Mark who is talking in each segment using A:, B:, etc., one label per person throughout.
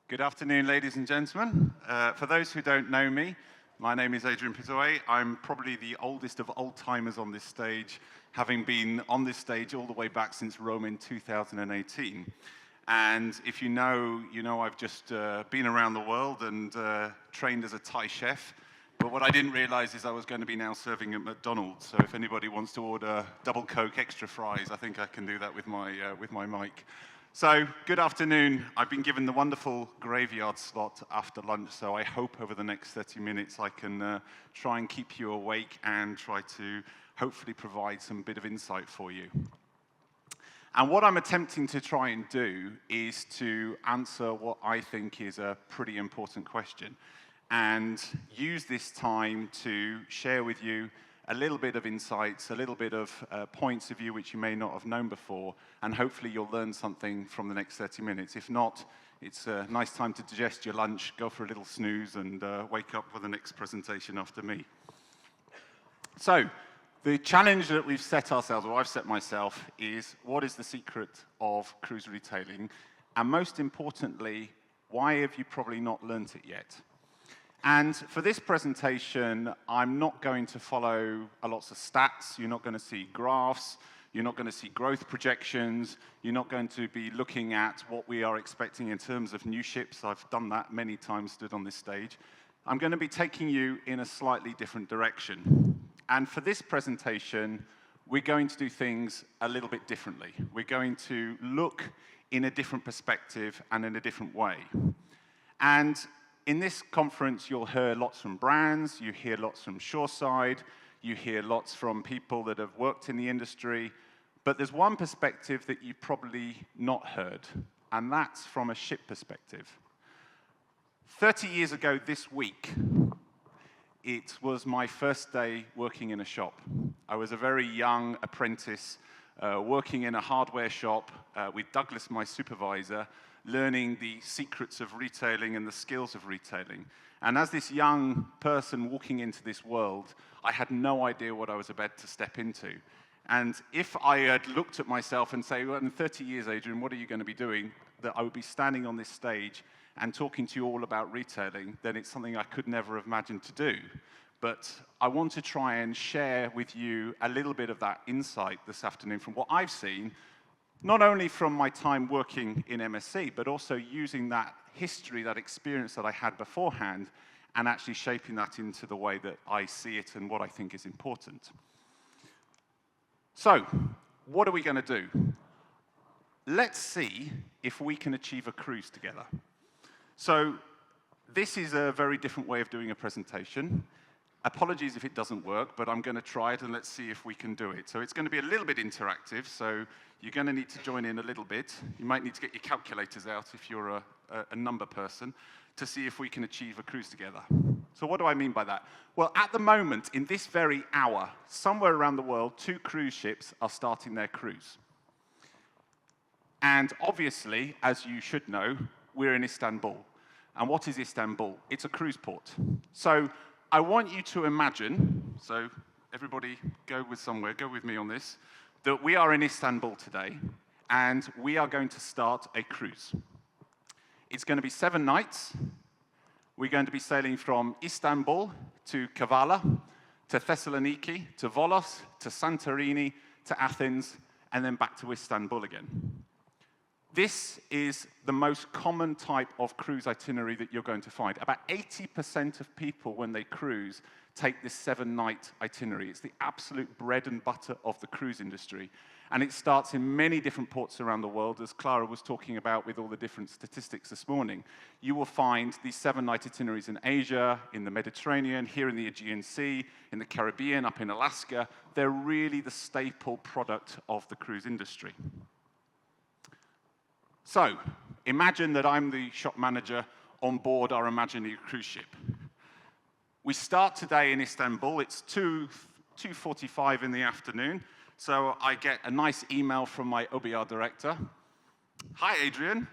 A: Good afternoon, ladies and gentlemen. For those who don't know me, my name is Adrian Pittaway. I'm probably the oldest of old-timers on this stage, having been on this stage all the way back since Rome in 2018. And if you know, I've just been around the world and trained as a Thai chef. But what I didn't realize is I was going to be now serving at McDonald's. So if anybody wants to order double Coke, extra fries, I think I can do that with my mic. So, good afternoon. I've been given the wonderful graveyard slot after lunch, so I hope over the next 30 minutes I can try and keep you awake and try to hopefully provide some bit of insight for you. And what I'm attempting to try and do is to answer what I think is a pretty important question, and use this time to share with you a little bit of insights, a little bit of points of view which you may not have known before, and hopefully you'll learn something from the next 30 minutes. If not, it's a nice time to digest your lunch, go for a little snooze, and wake up for the next presentation after me. So, the challenge that we've set ourselves, or I've set myself, is what is the secret of cruise retailing? And most importantly, why have you probably not learnt it yet? And for this presentation, I'm not going to follow lots of stats. You're not going to see graphs. You're not going to see growth projections. You're not going to be looking at what we are expecting in terms of new ships. I've done that many times, stood on this stage. I'm going to be taking you in a slightly different direction. And for this presentation, we're going to do things a little bit differently. We're going to look in a different perspective and in a different way. And in this conference, you'll hear lots from brands, you hear lots from shoreside, you hear lots from people that have worked in the industry, but there's one perspective that you've probably not heard, and that's from a ship perspective. 30 years ago this week, it was my first day working in a shop. I was a very young apprentice working in a hardware shop with Douglas, my supervisor, learning the secrets of retailing and the skills of retailing. And as this young person walking into this world, I had no idea what I was about to step into. And if I had looked at myself and say, well, in 30 years, Adrian, what are you going to be doing? That I would be standing on this stage and talking to you all about retailing, then it's something I could never have imagined to do. But I want to try and share with you a little bit of that insight this afternoon from what I've seen, not only from my time working in MSC, but also using that history, that experience that I had beforehand, and actually shaping that into the way that I see it and what I think is important. So, what are we going to do? Let's see if we can achieve a cruise together. So, this is a very different way of doing a presentation. Apologies if it doesn't work, but I'm going to try it and let's see if we can do it. So it's going to be a little bit interactive, so you're going to need to join in a little bit. You might need to get your calculators out if you're a number person to see if we can achieve a cruise together. So what do I mean by that? Well, at the moment, in this very hour, somewhere around the world, 2 cruise ships are starting their cruise. And obviously, as you should know, we're in Istanbul. And what is Istanbul? It's a cruise port. So I want you to imagine, so everybody go with me on this, that we are in Istanbul today, and we are going to start a cruise. It's going to be 7 nights. We're going to be sailing from Istanbul to Kavala, to Thessaloniki, to Volos, to Santorini, to Athens, and then back to Istanbul again. This is the most common type of cruise itinerary that you're going to find. About 80% of people, when they cruise, take this 7-night itinerary. It's the absolute bread and butter of the cruise industry. And it starts in many different ports around the world, as Clara was talking about with all the different statistics this morning. You will find these 7-night itineraries in Asia, in the Mediterranean, here in the Aegean Sea, in the Caribbean, up in Alaska. They're really the staple product of the cruise industry. So, imagine that I'm the shop manager on board our imaginary cruise ship. We start today in Istanbul. It's 2:45 in the afternoon, so I get a nice email from my OBR director. Hi, Adrian.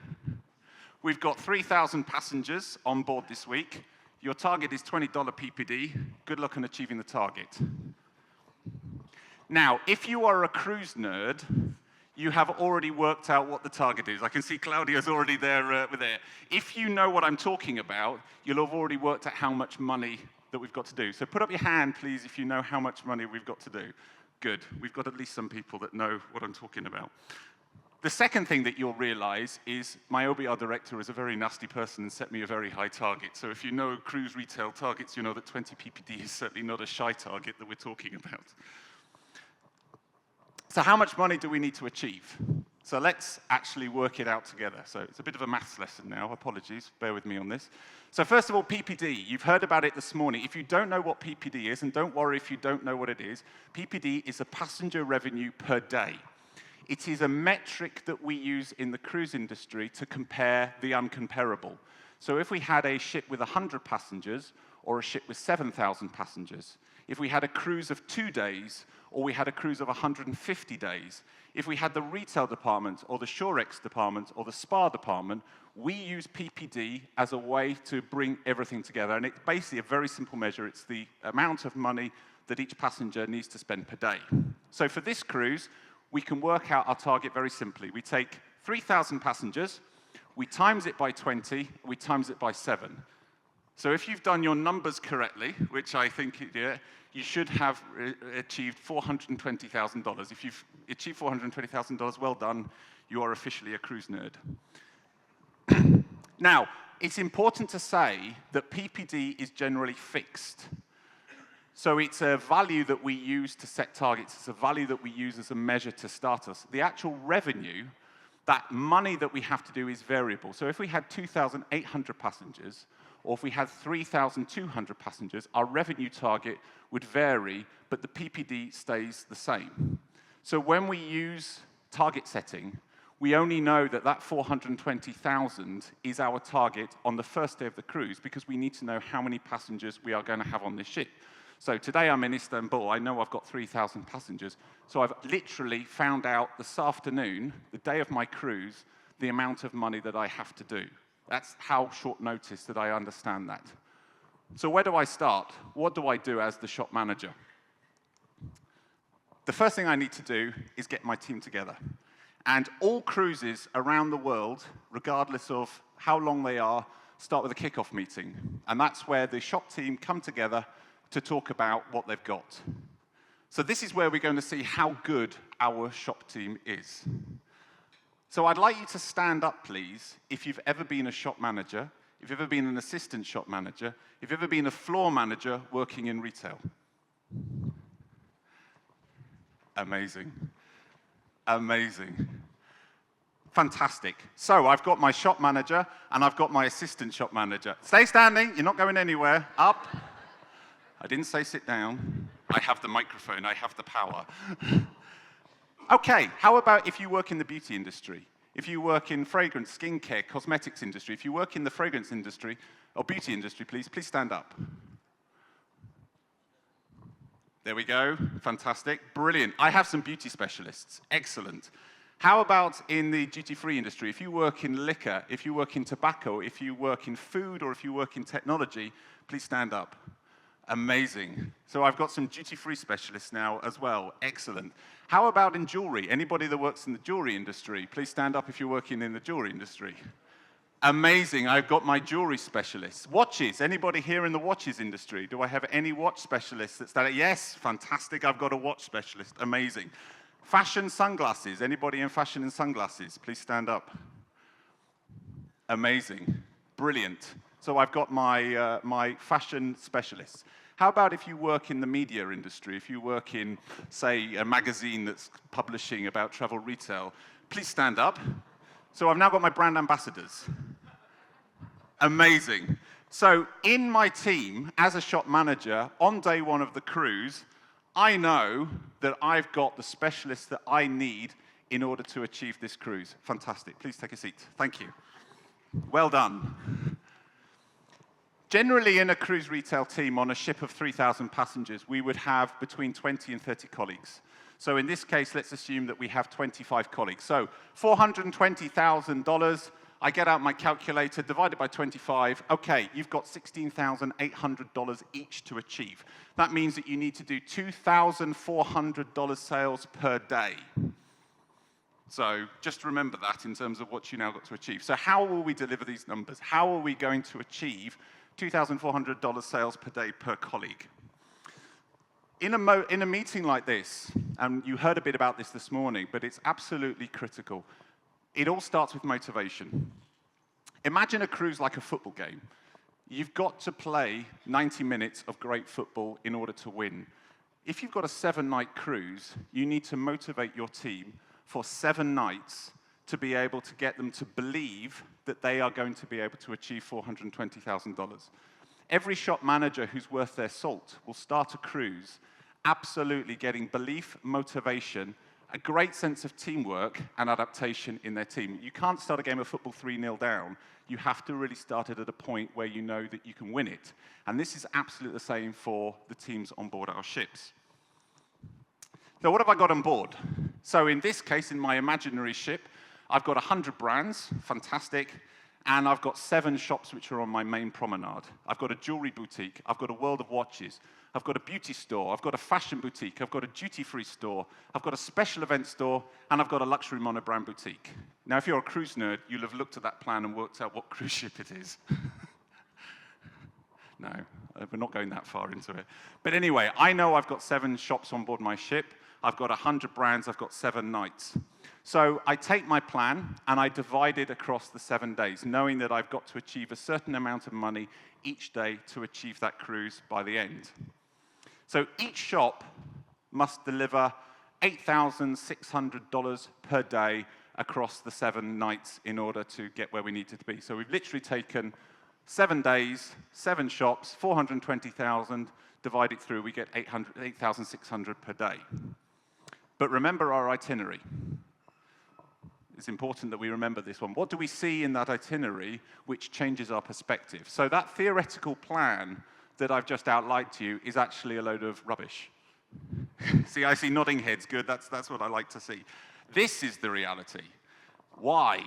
A: We've got 3,000 passengers on board this week. Your target is $20 PPD. Good luck on achieving the target. Now, if you are a cruise nerd, you have already worked out what the target is. I can see Claudia's already there with there. If you know what I'm talking about, you'll have already worked out how much money that we've got to do. So put up your hand, please, if you know how much money we've got to do. Good. We've got at least some people that know what I'm talking about. The second thing that you'll realize is my OBR director is a very nasty person and set me a very high target. So if you know cruise retail targets, you know that 20 PPD is certainly not a shy target that we're talking about. So how much money do we need to achieve? So let's actually work it out together. So it's a bit of a maths lesson now. Apologies, bear with me on this. So first of all, PPD. You've heard about it this morning. If you don't know what PPD is, and don't worry if you don't know what it is, PPD is a passenger revenue per day. It is a metric that we use in the cruise industry to compare the uncomparable. So if we had a ship with 100 passengers or a ship with 7,000 passengers, if we had a cruise of 2 days or we had a cruise of 150 days, if we had the retail department or the Shorex department or the spa department, we use PPD as a way to bring everything together. And it's basically a very simple measure. It's the amount of money that each passenger needs to spend per day. So for this cruise, we can work out our target very simply. We take 3,000 passengers, we times it by 20, we times it by 7. So if you've done your numbers correctly, which I think you should have achieved $420,000. If you've achieved $420,000, well done. You are officially a cruise nerd. Now, it's important to say that PPD is generally fixed. So it's a value that we use to set targets. It's a value that we use as a measure to start us. The actual revenue, that money that we have to do, is variable. So if we had 2,800 passengers, or if we had 3,200 passengers, our revenue target would vary, but the PPD stays the same. So when we use target setting, we only know that that 420,000 is our target on the first day of the cruise because we need to know how many passengers we are going to have on this ship. So today I'm in Istanbul. I know I've got 3,000 passengers. So I've literally found out this afternoon, the day of my cruise, the amount of money that I have to do. That's how short notice that I understand that. So where do I start? What do I do as the shop manager? The first thing I need to do is get my team together. And all cruises around the world, regardless of how long they are, start with a kickoff meeting. And that's where the shop team come together to talk about what they've got. So this is where we're going to see how good our shop team is. So I'd like you to stand up, please, if you've ever been a shop manager, if you've ever been an assistant shop manager, if you've ever been a floor manager working in retail. Amazing. Amazing. Fantastic. So I've got my shop manager and I've got my assistant shop manager. Stay standing, you're not going anywhere. Up. I didn't say sit down. I have the microphone, I have the power. Okay, how about if you work in the beauty industry? If you work in fragrance, skincare, cosmetics industry, if you work in the fragrance industry, or beauty industry, please stand up. There we go, fantastic, brilliant. I have some beauty specialists, excellent. How about in the duty-free industry? If you work in liquor, if you work in tobacco, if you work in food, or if you work in technology, please stand up. Amazing. So I've got some duty-free specialists now as well. Excellent. How about in jewelry? Anybody that works in the jewelry industry, please stand up if you're working in the jewelry industry. Amazing. I've got my jewelry specialists. Watches. Anybody here in the watches industry? Do I have any watch specialists that stand up? Yes. Fantastic. I've got a watch specialist. Amazing. Fashion sunglasses. Anybody in fashion and sunglasses? Please stand up. Amazing. Brilliant. So I've got my, my fashion specialists. How about if you work in the media industry, if you work in, say, a magazine that's publishing about travel retail, please stand up. So I've now got my brand ambassadors. Amazing. So in my team, as a shop manager, on day one of the cruise, I know that I've got the specialists that I need in order to achieve this cruise. Fantastic. Please take a seat. Thank you. Well done. Generally, in a cruise retail team on a ship of 3,000 passengers, we would have between 20 and 30 colleagues. So in this case, let's assume that we have 25 colleagues. So $420,000, I get out my calculator, divided by 25. Okay, you've got $16,800 each to achieve. That means that you need to do $2,400 sales per day. So just remember that in terms of what you now got to achieve. So how will we deliver these numbers? How are we going to achieve $2,400 sales per day per colleague? In a meeting like this, and you heard a bit about this morning, but it's absolutely critical. It all starts with motivation. Imagine a cruise like a football game. You've got to play 90 minutes of great football in order to win. If you've got a 7-night cruise, you need to motivate your team for 7 nights to be able to get them to believe that they are going to be able to achieve $420,000. Every shop manager who's worth their salt will start a cruise absolutely getting belief, motivation, a great sense of teamwork and adaptation in their team. You can't start a game of football 3-0 down. You have to really start it at a point where you know that you can win it. And this is absolutely the same for the teams on board our ships. So what have I got on board? So in this case, in my imaginary ship, I've got 100 brands, fantastic, and I've got 7 shops which are on my main promenade. I've got a jewelry boutique, I've got a world of watches, I've got a beauty store, I've got a fashion boutique, I've got a duty-free store, I've got a special event store, and I've got a luxury monobrand boutique. Now, if you're a cruise nerd, you'll have looked at that plan and worked out what cruise ship it is. No, we're not going that far into it. But anyway, I know I've got 7 shops on board my ship, I've got 100 brands, I've got 7 nights. So I take my plan and I divide it across the 7 days, knowing that I've got to achieve a certain amount of money each day to achieve that cruise by the end. So each shop must deliver $8,600 per day across the 7 nights in order to get where we needed to be. So we've literally taken 7 days, 7 shops, 420,000, divide it through, we get 8,600 per day. But remember our itinerary. It's important that we remember this one. What do we see in that itinerary which changes our perspective? So that theoretical plan that I've just outlined to you is actually a load of rubbish. See, I see nodding heads. Good, that's what I like to see. This is the reality. Why?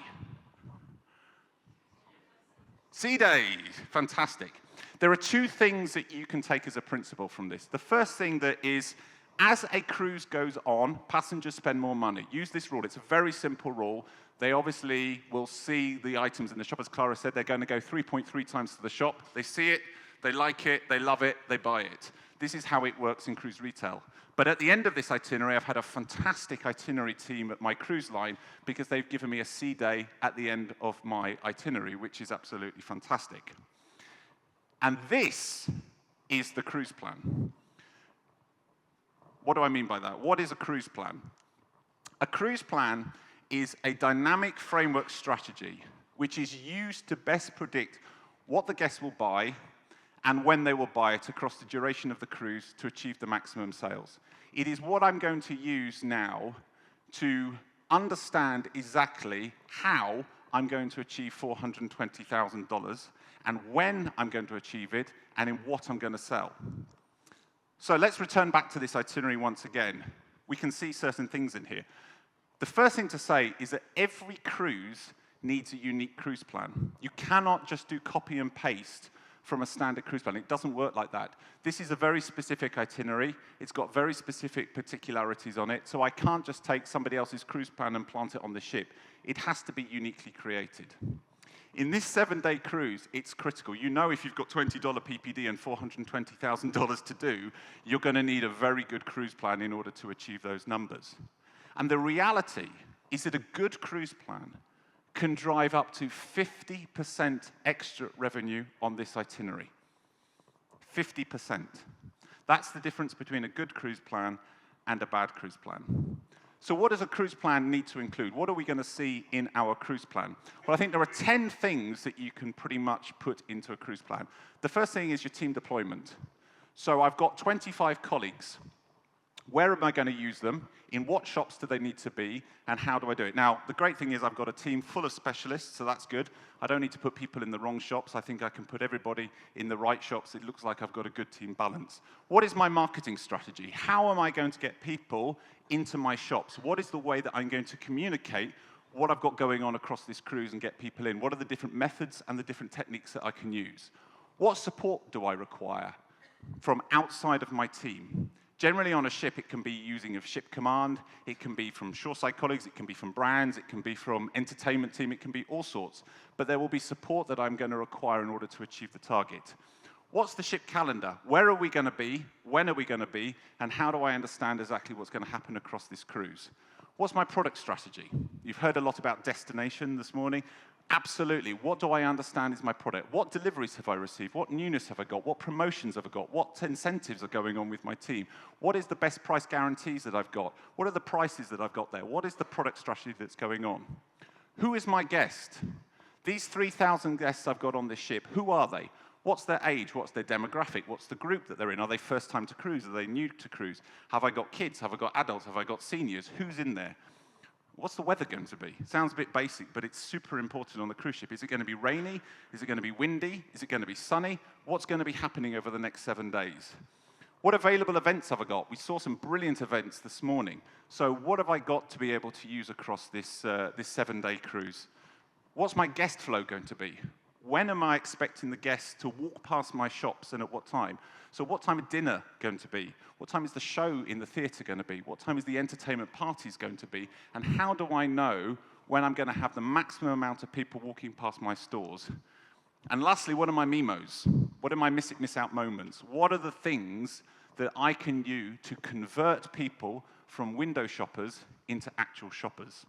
A: Sea days, fantastic. There are 2 things that you can take as a principle from this. The first thing that is, as a cruise goes on, passengers spend more money. Use this rule. It's a very simple rule. They obviously will see the items in the shop. As Clara said, they're going to go 3.3 times to the shop. They see it, they like it, they love it, they buy it. This is how it works in cruise retail. But at the end of this itinerary, I've had a fantastic itinerary team at my cruise line because they've given me a sea day at the end of my itinerary, which is absolutely fantastic. And this is the cruise plan. What do I mean by that? What is a cruise plan? A cruise plan is a dynamic framework strategy which is used to best predict what the guests will buy and when they will buy it across the duration of the cruise to achieve the maximum sales. It is what I'm going to use now to understand exactly how I'm going to achieve $420,000 and when I'm going to achieve it and in what I'm going to sell. So let's return back to this itinerary once again. We can see certain things in here. The first thing to say is that every cruise needs a unique cruise plan. You cannot just do copy and paste from a standard cruise plan. It doesn't work like that. This is a very specific itinerary. It's got very specific particularities on it, so I can't just take somebody else's cruise plan and plant it on the ship. It has to be uniquely created. In this 7-day cruise, it's critical. You know if you've got $20 PPD and $420,000 to do, you're going to need a very good cruise plan in order to achieve those numbers. And the reality is that a good cruise plan can drive up to 50% extra revenue on this itinerary. 50%. That's the difference between a good cruise plan and a bad cruise plan. So what does a cruise plan need to include? What are we going to see in our cruise plan? Well, I think there are 10 things that you can pretty much put into a cruise plan. The first thing is your team deployment. So I've got 25 colleagues. Where am I going to use them? In what shops do they need to be? And how do I do it? Now, the great thing is I've got a team full of specialists, so that's good. I don't need to put people in the wrong shops. I think I can put everybody in the right shops. It looks like I've got a good team balance. What is my marketing strategy? How am I going to get people into my shops? What is the way that I'm going to communicate what I've got going on across this cruise and get people in? What are the different methods and the different techniques that I can use? What support do I require from outside of my team? Generally on a ship, it can be using a ship command, it can be from shoreside colleagues, it can be from brands, it can be from entertainment team, it can be all sorts. But there will be support that I'm going to require in order to achieve the target. What's the ship calendar? Where are we going to be? When are we going to be? And how do I understand exactly what's going to happen across this cruise? What's my product strategy? You've heard a lot about destination this morning. Absolutely. What do I understand is my product? What deliveries have I received? What newness have I got? What promotions have I got? What incentives are going on with my team? What is the best price guarantees that I've got? What are the prices that I've got there? What is the product strategy that's going on? Who is my guest? These 3,000 guests I've got on this ship, who are they? What's their age? What's their demographic? What's the group that they're in? Are they first time to cruise? Are they new to cruise? Have I got kids? Have I got adults? Have I got seniors? Who's in there? What's the weather going to be? Sounds a bit basic, but it's super important on the cruise ship. Is it going to be rainy? Is it going to be windy? Is it going to be sunny? What's going to be happening over the next 7 days? What available events have I got? We saw some brilliant events this morning. So what have I got to be able to use across this 7-day cruise? What's my guest flow going to be? When am I expecting the guests to walk past my shops and at what time? So what time is dinner going to be? What time is the show in the theatre going to be? What time is the entertainment parties going to be? And how do I know when I'm going to have the maximum amount of people walking past my stores? And lastly, what are my MIMOs? What are my miss out moments? What are the things that I can use to convert people from window shoppers into actual shoppers?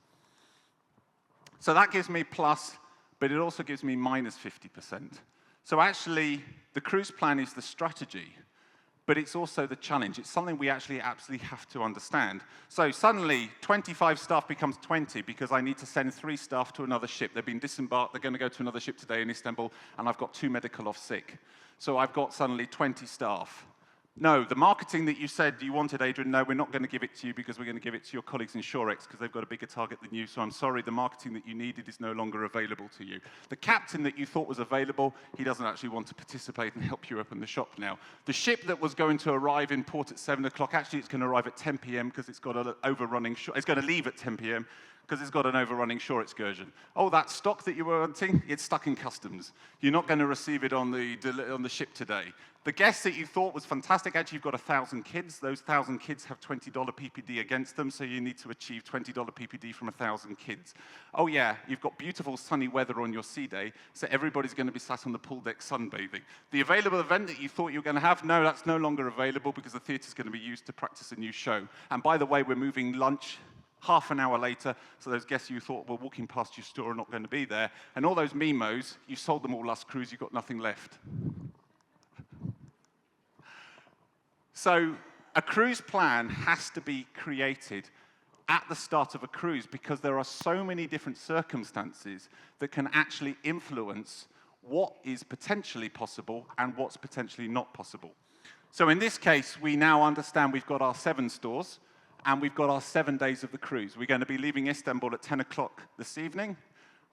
A: So that gives me plus, but it also gives me minus 50%. So actually, the cruise plan is the strategy, but it's also the challenge. It's something we actually absolutely have to understand. So suddenly, 25 staff becomes 20 because I need to send 3 staff to another ship. They've been disembarked, they're going to go to another ship today in Istanbul, and I've got 2 medical off sick. So I've got suddenly 20 staff. No, the marketing that you said you wanted, Adrian, no, we're not going to give it to you because we're going to give it to your colleagues in Shorex because they've got a bigger target than you, so I'm sorry, the marketing that you needed is no longer available to you. The captain that you thought was available, he doesn't actually want to participate and help you open the shop now. The ship that was going to arrive in port at 7 o'clock, actually it's going to arrive at 10 p.m. because it's got an overrunning shore. It's going to leave at 10 p.m. because it's got an overrunning shore excursion. Oh, that stock that you were wanting, it's stuck in customs. You're not going to receive it on the ship today. The guest that you thought was fantastic, actually you've got 1,000 kids. Those 1,000 kids have $20 PPD against them, so you need to achieve $20 PPD from 1,000 kids. Oh yeah, you've got beautiful sunny weather on your sea day, so everybody's going to be sat on the pool deck sunbathing. The available event that you thought you were going to have, no, that's no longer available because the theatre's going to be used to practice a new show. And by the way, we're moving lunch half an hour later, so those guests you thought were walking past your store are not going to be there. And all those MIMOs, you sold them all last cruise, you've got nothing left. So a cruise plan has to be created at the start of a cruise because there are so many different circumstances that can actually influence what is potentially possible and what's potentially not possible. So in this case, we now understand we've got our 7 stores and we've got our 7 days of the cruise. We're going to be leaving Istanbul at 10 o'clock this evening.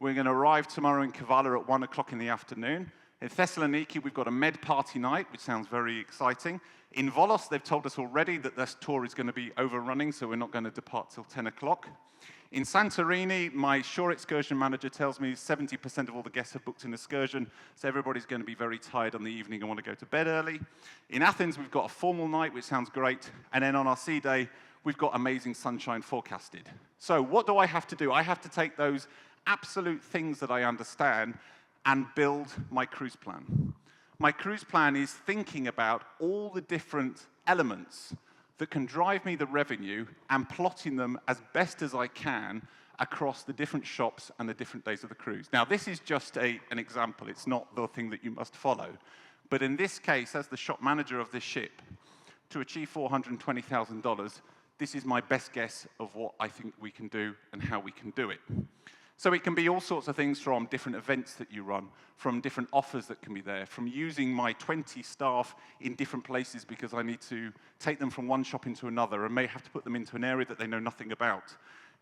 A: We're going to arrive tomorrow in Kavala at 1 o'clock in the afternoon. In Thessaloniki, we've got a med party night, which sounds very exciting. In Volos, they've told us already that this tour is going to be overrunning, so we're not going to depart till 10 o'clock. In Santorini, my shore excursion manager tells me 70% of all the guests have booked an excursion, so everybody's going to be very tired on the evening and want to go to bed early. In Athens, we've got a formal night, which sounds great. And then on our sea day, we've got amazing sunshine forecasted. So what do I have to do? I have to take those absolute things that I understand and build my cruise plan. My cruise plan is thinking about all the different elements that can drive me the revenue and plotting them as best as I can across the different shops and the different days of the cruise. Now, this is just an example. It's not the thing that you must follow. But in this case, as the shop manager of this ship, to achieve $420,000, this is my best guess of what I think we can do and how we can do it. So it can be all sorts of things from different events that you run, from different offers that can be there, from using my 20 staff in different places because I need to take them from one shop into another and may have to put them into an area that they know nothing about.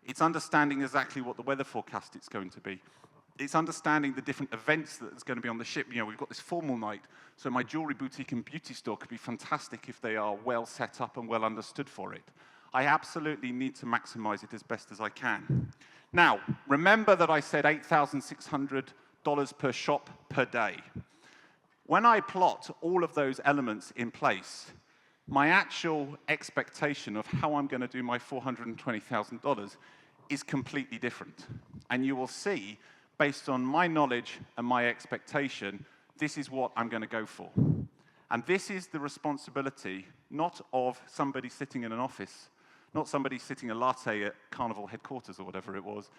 A: It's understanding exactly what the weather forecast is going to be. It's understanding the different events that's going to be on the ship. You know, we've got this formal night, so my jewelry boutique and beauty store could be fantastic if they are well set up and well understood for it. I absolutely need to maximize it as best as I can. Now, remember that I said $8,600 per shop per day. When I plot all of those elements in place, my actual expectation of how I'm going to do my $420,000 is completely different. And you will see, based on my knowledge and my expectation, this is what I'm going to go for. And this is the responsibility not of somebody sitting in an office, not somebody sitting a latte at Carnival headquarters or whatever it was.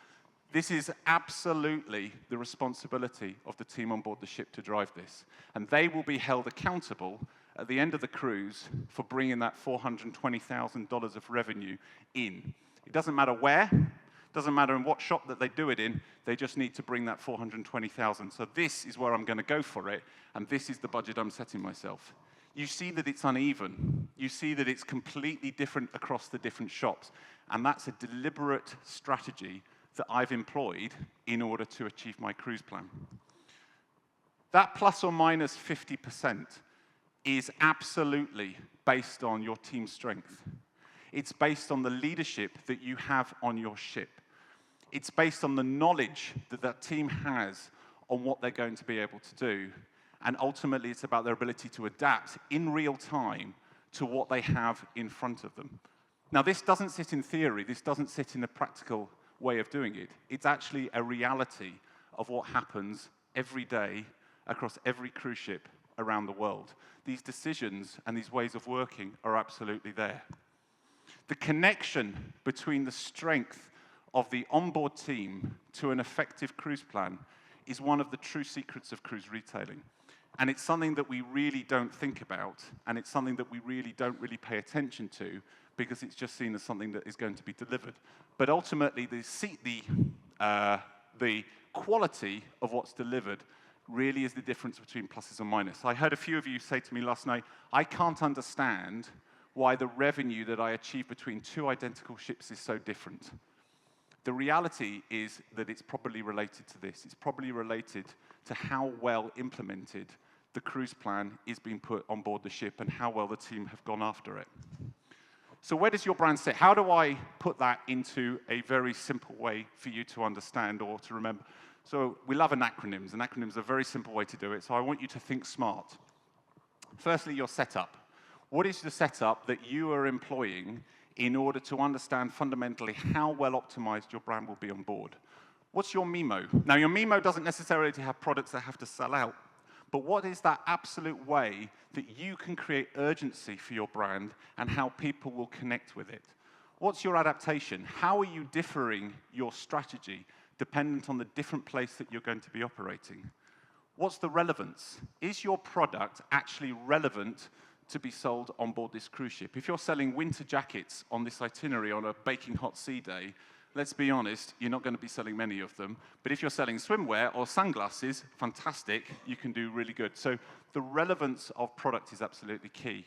A: This is absolutely the responsibility of the team on board the ship to drive this. And they will be held accountable at the end of the cruise for bringing that $420,000 of revenue in. It doesn't matter where, doesn't matter in what shop that they do it in, they just need to bring that $420,000. So this is where I'm going to go for it, and this is the budget I'm setting myself. You see that it's uneven. You see that it's completely different across the different shops, and that's a deliberate strategy that I've employed in order to achieve my cruise plan. That plus or minus 50% is absolutely based on your team strength. It's based on the leadership that you have on your ship. It's based on the knowledge that that team has on what they're going to be able to do. And ultimately, it's about their ability to adapt in real time to what they have in front of them. Now, this doesn't sit in theory. This doesn't sit in a practical way of doing it. It's actually a reality of what happens every day across every cruise ship around the world. These decisions and these ways of working are absolutely there. The connection between the strength of the onboard team to an effective cruise plan is one of the true secrets of cruise retailing. And it's something that we really don't think about, and it's something that we really don't pay attention to, because it's just seen as something that is going to be delivered. But ultimately, the quality of what's delivered really is the difference between pluses and minuses. I heard a few of you say to me last night, I can't understand why the revenue that I achieve between two identical ships is so different. The reality is that it's probably related to this. It's probably related to how well implemented the cruise plan is being put on board the ship and how well the team have gone after it. So where does your brand sit? How do I put that into a very simple way for you to understand or to remember? So we love acronyms, and acronyms are a very simple way to do it. So I want you to think smart. Firstly, your setup. What is the setup that you are employing in order to understand fundamentally how well optimized your brand will be on board? What's your MIMO? Now, your MIMO doesn't necessarily have products that have to sell out, but what is that absolute way that you can create urgency for your brand and how people will connect with it? What's your adaptation? How are you differing your strategy dependent on the different place that you're going to be operating? What's the relevance? Is your product actually relevant to be sold on board this cruise ship? If you're selling winter jackets on this itinerary on a baking hot sea day, let's be honest, you're not going to be selling many of them. But if you're selling swimwear or sunglasses, fantastic, you can do really good. So the relevance of product is absolutely key.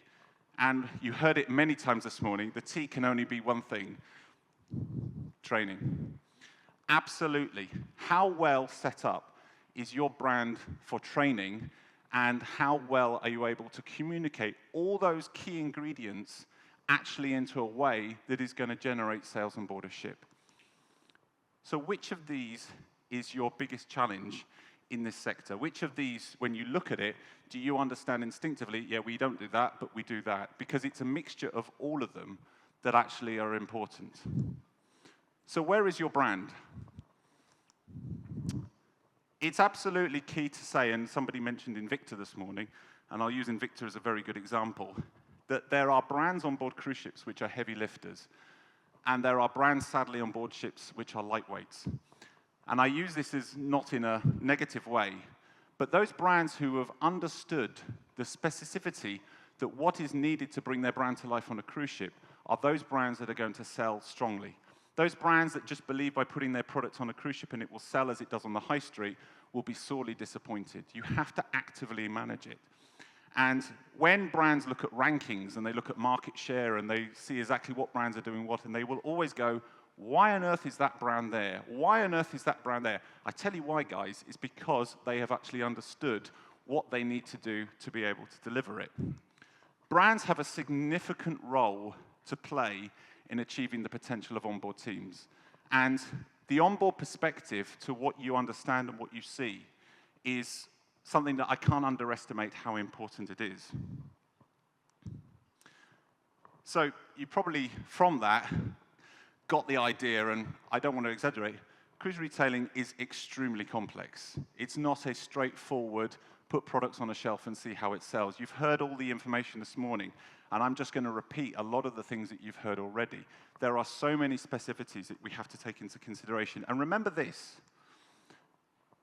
A: And you heard it many times this morning, the T can only be one thing: training. Absolutely. How well set up is your brand for training, and how well are you able to communicate all those key ingredients actually into a way that is going to generate sales on board a ship? So which of these is your biggest challenge in this sector? Which of these, when you look at it, do you understand instinctively, yeah, we don't do that, but we do that? Because it's a mixture of all of them that actually are important. So where is your brand? It's absolutely key to say, and somebody mentioned Invicta this morning, and I'll use Invicta as a very good example, that there are brands on board cruise ships which are heavy lifters, and there are brands, sadly, on board ships which are lightweights. And I use this as not in a negative way, but those brands who have understood the specificity that what is needed to bring their brand to life on a cruise ship are those brands that are going to sell strongly. Those brands that just believe by putting their product on a cruise ship and it will sell as it does on the high street will be sorely disappointed. You have to actively manage it. And when brands look at rankings and they look at market share and they see exactly what brands are doing what, and they will always go, why on earth is that brand there? Why on earth is that brand there? I tell you why, guys. It's because they have actually understood what they need to do to be able to deliver it. Brands have a significant role to play in achieving the potential of onboard teams. And the onboard perspective to what you understand and what you see is something that I can't underestimate how important it is. So you probably, from that, got the idea, and I don't want to exaggerate, cruise retailing is extremely complex. It's not a straightforward, put products on a shelf and see how it sells. You've heard all the information this morning, and I'm just going to repeat a lot of the things that you've heard already. There are so many specificities that we have to take into consideration. And remember this,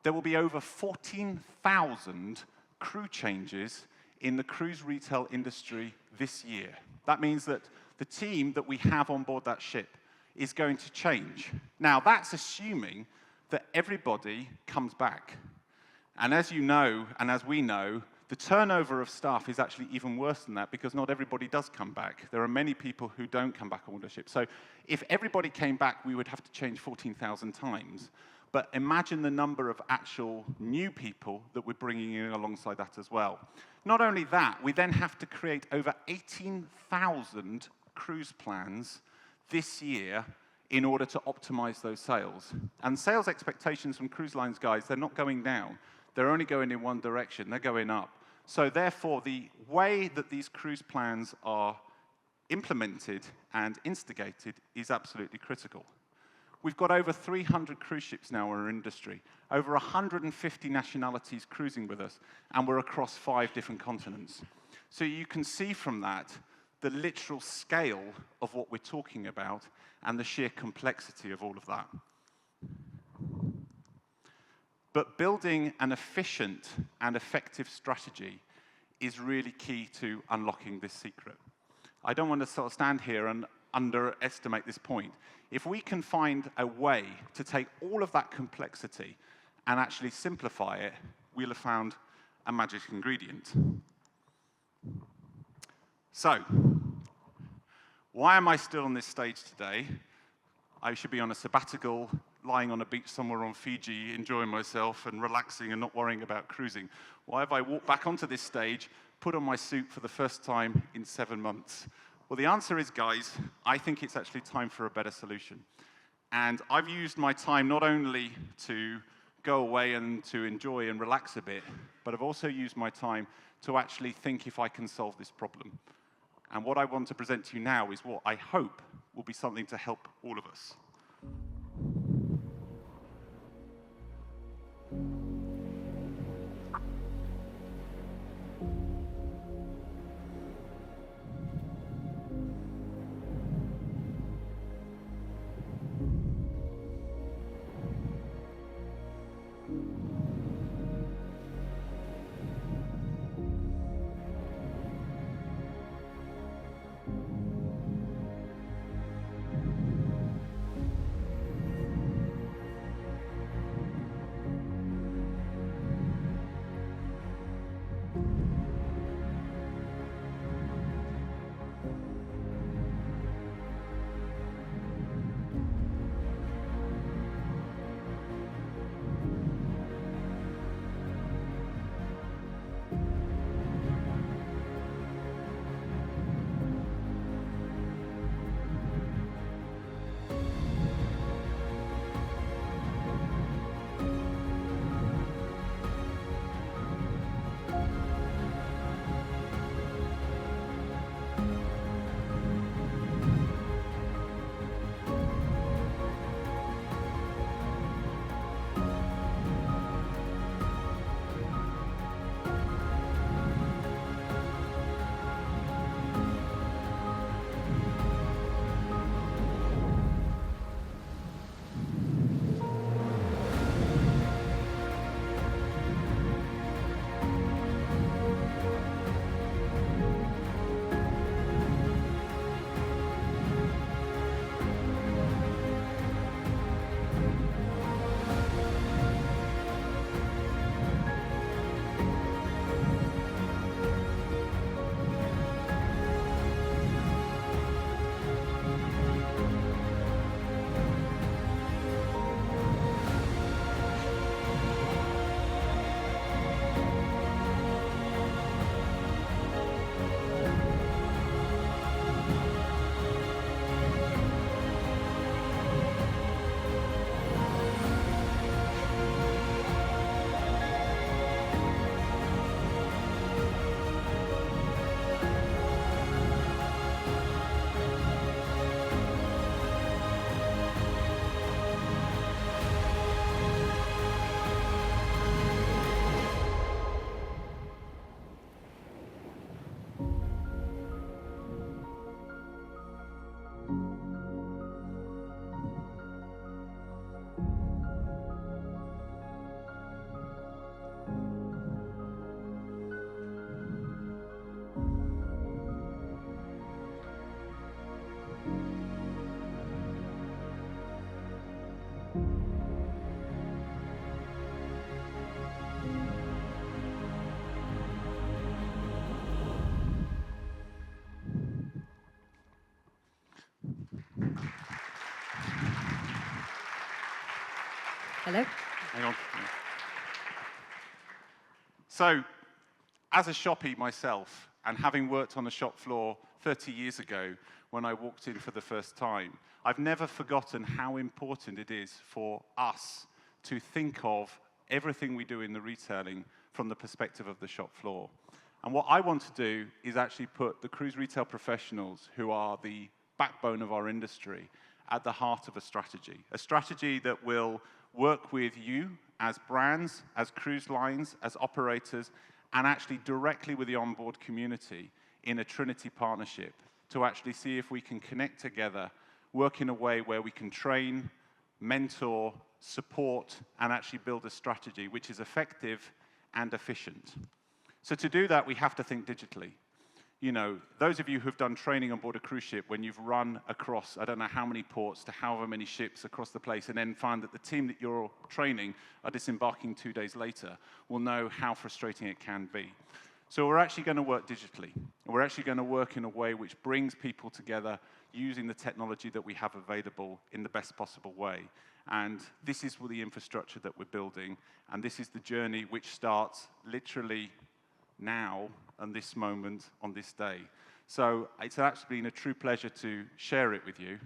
A: there will be over 14,000 crew changes in the cruise retail industry this year. That means that the team that we have on board that ship is going to change. Now, that's assuming that everybody comes back. And as you know, and as we know, the turnover of staff is actually even worse than that because not everybody does come back. There are many people who don't come back on the ship. So if everybody came back, we would have to change 14,000 times. But imagine the number of actual new people that we're bringing in alongside that as well. Not only that, we then have to create over 18,000 cruise plans this year in order to optimize those sales. And sales expectations from cruise lines, guys, they're not going down. They're only going in one direction. They're going up. So therefore, the way that these cruise plans are implemented and instigated is absolutely critical. We've got over 300 cruise ships now in our industry, over 150 nationalities cruising with us, and we're across 5 different continents. So you can see from that the literal scale of what we're talking about and the sheer complexity of all of that. But building an efficient and effective strategy is really key to unlocking this secret. I don't want to sort of stand here and underestimate this point. If we can find a way to take all of that complexity and actually simplify it, we'll have found a magic ingredient. So, why am I still on this stage today? I should be on a sabbatical, lying on a beach somewhere on Fiji, enjoying myself and relaxing and not worrying about cruising. Why have I walked back onto this stage, put on my suit for the first time in 7 months? Well, the answer is, guys, I think it's actually time for a better solution. And I've used my time not only to go away and to enjoy and relax a bit, but I've also used my time to actually think if I can solve this problem. And what I want to present to you now is what I hope will be something to help all of us.
B: Hello.
A: Hang on. So, as a shoppie myself, and having worked on a shop floor 30 years ago when I walked in for the first time, I've never forgotten how important it is for us to think of everything we do in the retailing from the perspective of the shop floor. And what I want to do is actually put the cruise retail professionals, who are the backbone of our industry, at the heart of a strategy that will work with you as brands, as cruise lines, as operators, and actually directly with the onboard community in a Trinity partnership to actually see if we can connect together, work in a way where we can train, mentor, support, and actually build a strategy which is effective and efficient. So to do that, we have to think digitally. You know, those of you who've done training on board a cruise ship, when you've run across, I don't know how many ports to however many ships across the place, and then find that the team that you're training are disembarking 2 days later, will know how frustrating it can be. So we're actually going to work digitally. We're actually going to work in a way which brings people together using the technology that we have available in the best possible way. And this is the infrastructure that we're building, and this is the journey which starts literally now, and this moment, on this day. So it's actually been a true pleasure to share it with you.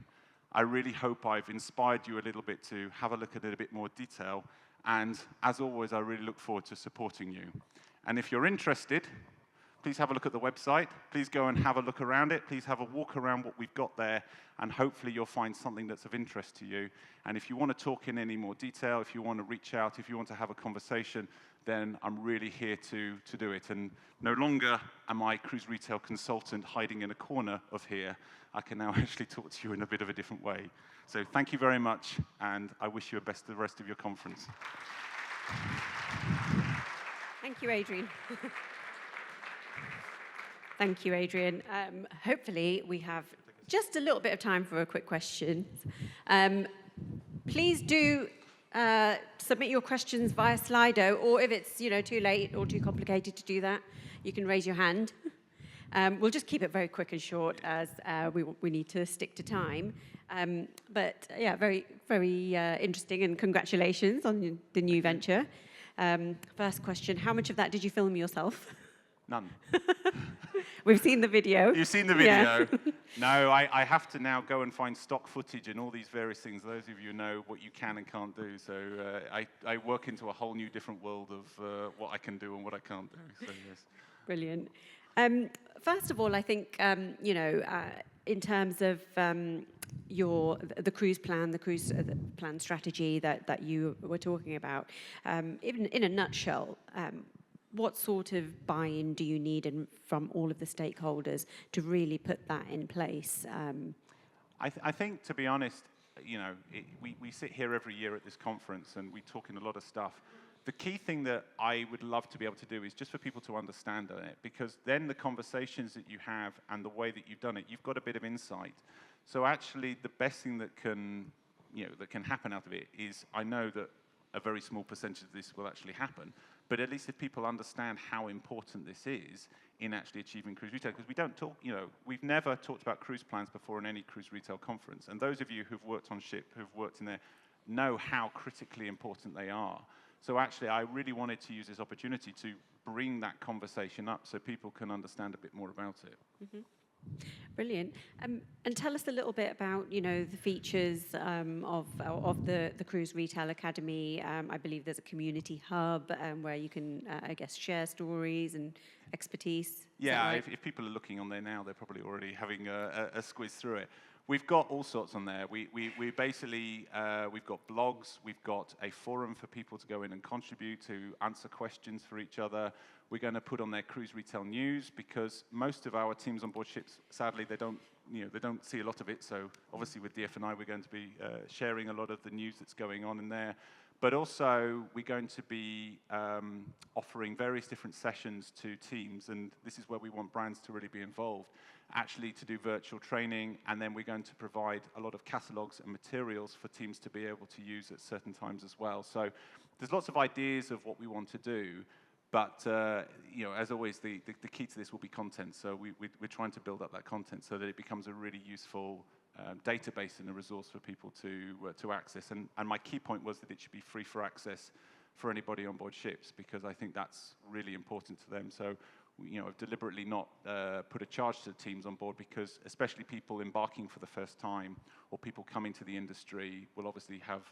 A: I really hope I've inspired you a little bit to have a look at it in a bit more detail. And as always, I really look forward to supporting you. And if you're interested, please have a look at the website. Please go and have a look around it. Please have a walk around what we've got there, and hopefully you'll find something that's of interest to you. And if you want to talk in any more detail, if you want to reach out, if you want to have a conversation, then I'm really here to do it. And no longer am I cruise retail consultant hiding in a corner of here. I can now actually talk to you in a bit of a different way. So thank you very much, and I wish you the rest of your conference.
B: Thank you, Adrian. Thank you, Adrian. Hopefully, we have just a little bit of time for a quick question. Please do submit your questions via Slido, or if it's too late or too complicated to do that, you can raise your hand. We'll just keep it very quick and short, as we need to stick to time. But yeah, very, very interesting, and congratulations on the new venture. First question, how much of that did you film yourself?
A: None.
B: We've seen the video.
A: You've seen the video.
B: Yeah.
A: No, I have to now go and find stock footage and all these various things. Those of you know what you can and can't do. So I work into a whole new different world of what I can do and what I can't do. So yes.
B: Brilliant. First of all, I think, in terms of the cruise plan strategy that you were talking about, even in a nutshell, what sort of buy-in do you need from all of the stakeholders to really put that in place?
A: I think, to be honest, we sit here every year at this conference and we talk in a lot of stuff. The key thing that I would love to be able to do is just for people to understand it, because then the conversations that you have and the way that you've done it, you've got a bit of insight. So actually, the best thing that can happen out of it is, I know that a very small percentage of this will actually happen, but at least if people understand how important this is in actually achieving cruise retail, because we don't talk, we've never talked about cruise plans before in any cruise retail conference, and those of you who've worked on ship, who've worked in there, know how critically important they are. So actually, I really wanted to use this opportunity to bring that conversation up so people can understand a bit more about it.
B: Mm-hmm. Brilliant. And tell us a little bit about, the features of the Cruise Retail Academy. I believe there's a community hub where you can, share stories and expertise.
A: Yeah,
B: right?
A: if people are looking on there now, they're probably already having a squiz through it. We've got all sorts on there. We basically, we've got blogs, we've got a forum for people to go in and contribute, to answer questions for each other. We're going to put on their cruise retail news, because most of our teams on board ships, sadly, they don't see a lot of it. So obviously with DFNI, we're going to be sharing a lot of the news that's going on in there. But also, we're going to be offering various different sessions to teams, and this is where we want brands to really be involved, actually to do virtual training, and then we're going to provide a lot of catalogs and materials for teams to be able to use at certain times as well. So there's lots of ideas of what we want to do, but as always, the key to this will be content. So we're trying to build up that content so that it becomes a really useful database and a resource for people to access. And my key point was that it should be free for access for anybody on board ships, because I think that's really important to them. So, I've deliberately not put a charge to the teams on board, because especially people embarking for the first time or people coming to the industry will obviously have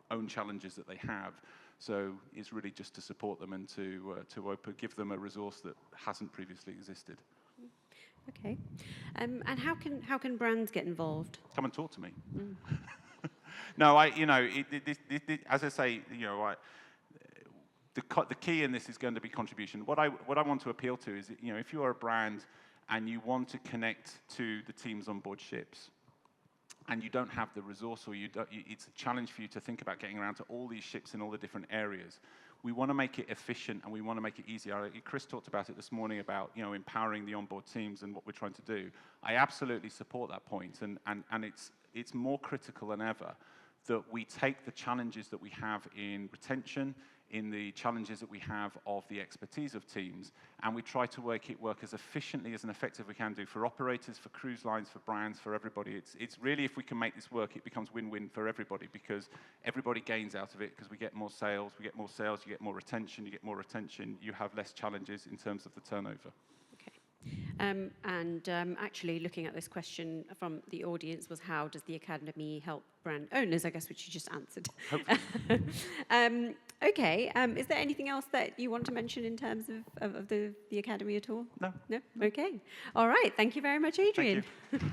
A: own challenges that they have. So it's really just to support them and to give them a resource that hasn't previously existed.
B: Okay. And how can brands get involved?
A: Come and talk to me. No, as I say, the key in this is going to be contribution. What I want to appeal to is, if you are a brand and you want to connect to the teams on board ships, and you don't have the resource, or it's a challenge for you to think about getting around to all these ships in all the different areas. We want to make it efficient, and we want to make it easier. Chris talked about it this morning about empowering the onboard teams and what we're trying to do. I absolutely support that point, and it's more critical than ever that we take the challenges that we have in retention, in the challenges that we have of the expertise of teams, and we try to work as efficiently as and effectively we can do for operators, for cruise lines, for brands, for everybody. It's really, if we can make this work, it becomes win-win for everybody, because everybody gains out of it, because we get more sales, you get more retention, you have less challenges in terms of the turnover.
B: Actually, looking at this question from the audience was, how does the Academy help brand owners? I guess, which you just answered. Okay. Is there anything else that you want to mention in terms of the Academy at all?
A: No.
B: No? Okay. All right. Thank you very much, Adrian.
A: Thank you.